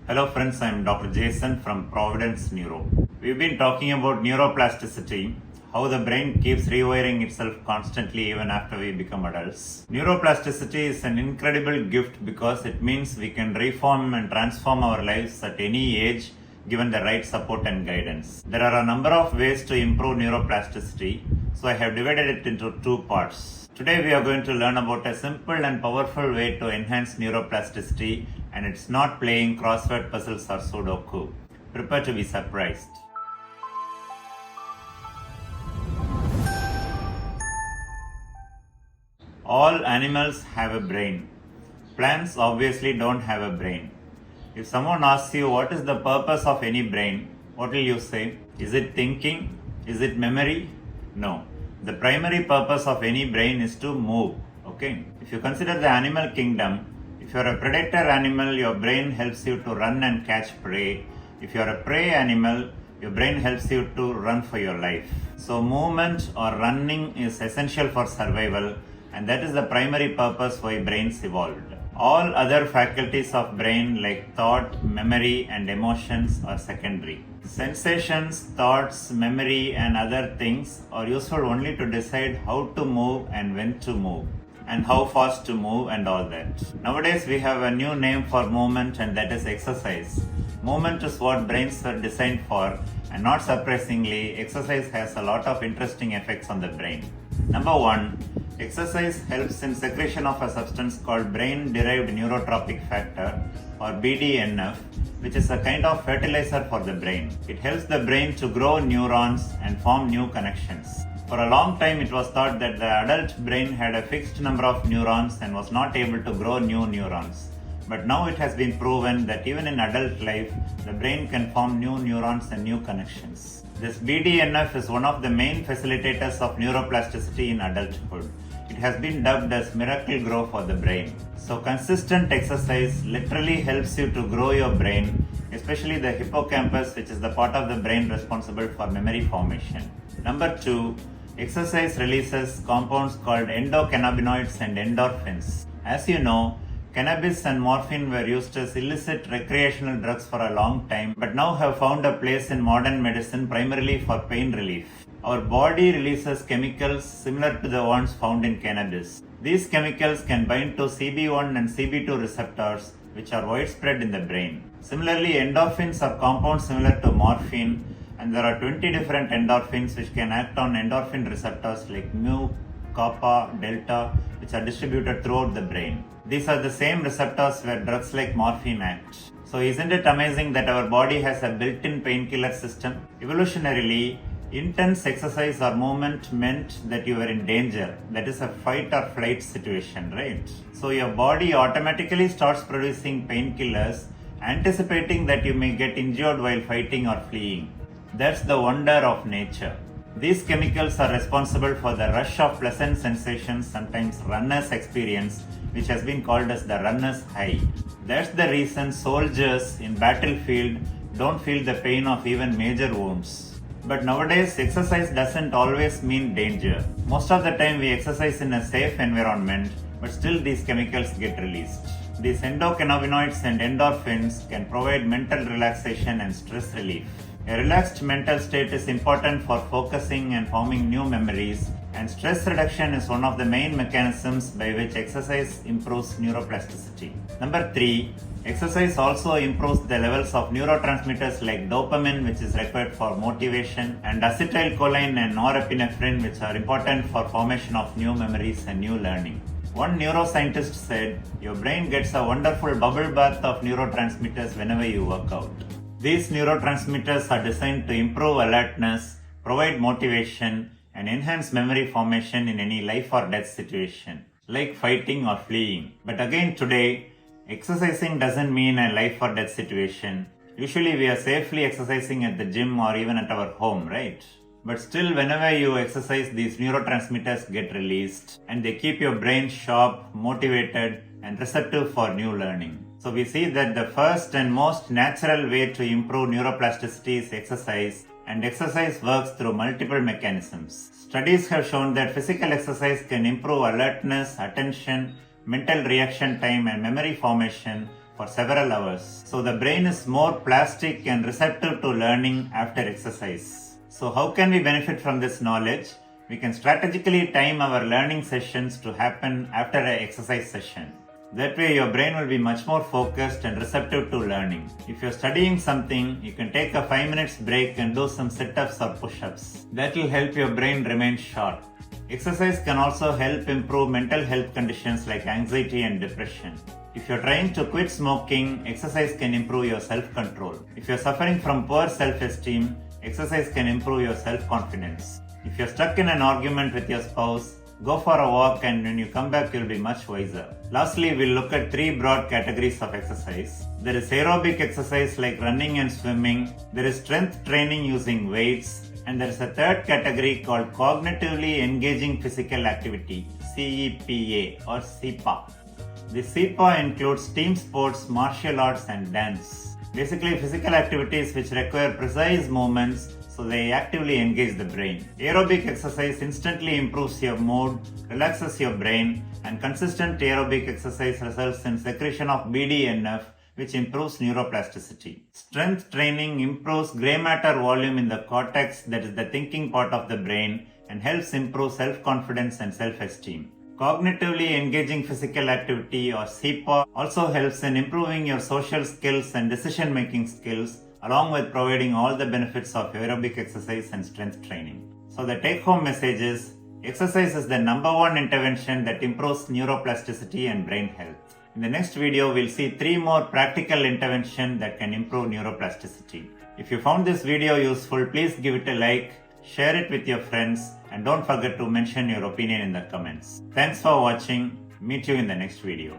Hello friends, I am Dr. Jason from Providence Neuro. We've been talking about neuroplasticity, how the brain keeps rewiring itself constantly even after we become adults. Neuroplasticity is an incredible gift because it means we can reform and transform our lives at any age given the right support and guidance. There are a number of ways to improve neuroplasticity, so I have divided it into two parts. Today we are going to learn about a simple and powerful way to enhance neuroplasticity, and it's not playing crossword puzzles or Sudoku. Prepare to be surprised. All animals have a brain. Plants obviously don't have a brain. If someone asks you what is the purpose of any brain, what will you say? Is it thinking? Is it memory? No. The primary purpose of any brain is to move. Okay? If you consider the animal kingdom, if you are a predator animal, your brain helps you to run and catch prey. If you are a prey animal, your brain helps you to run for your life. So movement or running is essential for survival, and that is the primary purpose why brains evolved. All other faculties of brain like thought, memory and emotions are secondary. Sensations, thoughts, memory and other things are useful only to decide how to move and when to move and how fast to move and all that. Nowadays we have a new name for movement, and that is exercise. Movement is what brains are designed for, and not surprisingly, exercise has a lot of interesting effects on the brain. Number one, exercise helps in secretion of a substance called brain-derived neurotrophic factor or BDNF, which is a kind of fertilizer for the brain. It helps the brain to grow neurons and form new connections. For a long time it was thought that the adult brain had a fixed number of neurons and was not able to grow new neurons. But now it has been proven that even in adult life, the brain can form new neurons and new connections. This BDNF is one of the main facilitators of neuroplasticity in adulthood. It has been dubbed as miracle grow for the brain. So consistent exercise literally helps you to grow your brain, especially the hippocampus, which is the part of the brain responsible for memory formation. Number two, exercise releases compounds called endocannabinoids and endorphins. As you know, cannabis and morphine were used as illicit recreational drugs for a long time, but now have found a place in modern medicine primarily for pain relief. Our body releases chemicals similar to the ones found in cannabis. These chemicals can bind to CB1 and CB2 receptors, which are widespread in the brain. Similarly, endorphins are compounds similar to morphine, and there are 20 different endorphins which can act on endorphin receptors like mu, kappa, delta, which are distributed throughout the brain. These are the same receptors where drugs like morphine act. So isn't it amazing that our body has a built-in painkiller system? Evolutionarily, intense exercise or movement meant that you were in danger. That is a fight or flight situation, right? So your body automatically starts producing painkillers, anticipating that you may get injured while fighting or fleeing. That's the wonder of nature. These chemicals are responsible for the rush of pleasant sensations, sometimes runner's experience, which has been called as the runner's high. That's the reason soldiers in battlefield don't feel the pain of even major wounds. But nowadays, exercise doesn't always mean danger. Most of the time we exercise in a safe environment, but still these chemicals get released. These endocannabinoids and endorphins can provide mental relaxation and stress relief. A relaxed mental state is important for focusing and forming new memories, and stress reduction is one of the main mechanisms by which exercise improves neuroplasticity. Number 3, exercise also improves the levels of neurotransmitters like dopamine, which is required for motivation, and acetylcholine and norepinephrine, which are important for formation of new memories and new learning. One neuroscientist said, your brain gets a wonderful bubble bath of neurotransmitters whenever you work out. These neurotransmitters are designed to improve alertness, provide motivation, and enhance memory formation in any life or death situation, like fighting or fleeing. But again today, exercising doesn't mean a life or death situation. Usually we are safely exercising at the gym or even at our home, right? But still, whenever you exercise, these neurotransmitters get released and they keep your brain sharp, motivated, and receptive for new learning. So we see that the first and most natural way to improve neuroplasticity is exercise, and exercise works through multiple mechanisms. Studies have shown that physical exercise can improve alertness, attention, mental reaction time and memory formation for several hours. So the brain is more plastic and receptive to learning after exercise. So how can we benefit from this knowledge? We can strategically time our learning sessions to happen after an exercise session. That way your brain will be much more focused and receptive to learning. If you're studying something, you can take a 5 minutes break and do some sit-ups or push-ups. That will help your brain remain sharp. Exercise can also help improve mental health conditions like anxiety and depression. If you're trying to quit smoking, exercise can improve your self-control. If you're suffering from poor self-esteem, exercise can improve your self-confidence. If you're stuck in an argument with your spouse, go for a walk and when you come back you'll be much wiser. Lastly, we'll look at 3 broad categories of exercise. There is aerobic exercise like running and swimming. There is strength training using weights. And there is a third category called cognitively engaging physical activity, CEPA or CEPA. The CEPA includes team sports, martial arts and dance. Basically physical activities which require precise movements, so they actively engage the brain. Aerobic exercise instantly improves your mood, relaxes your brain, and consistent aerobic exercise results in secretion of BDNF, which improves neuroplasticity. Strength training improves gray matter volume in the cortex, that is the thinking part of the brain, and helps improve self-confidence and self-esteem. Cognitively engaging physical activity or CEPA also helps in improving your social skills and decision-making skills, along with providing all the benefits of aerobic exercise and strength training. So the take-home message is, exercise is the #1 intervention that improves neuroplasticity and brain health. In the next video, we'll see 3 more practical interventions that can improve neuroplasticity. If you found this video useful, please give it a like, share it with your friends, and don't forget to mention your opinion in the comments. Thanks for watching. Meet you in the next video.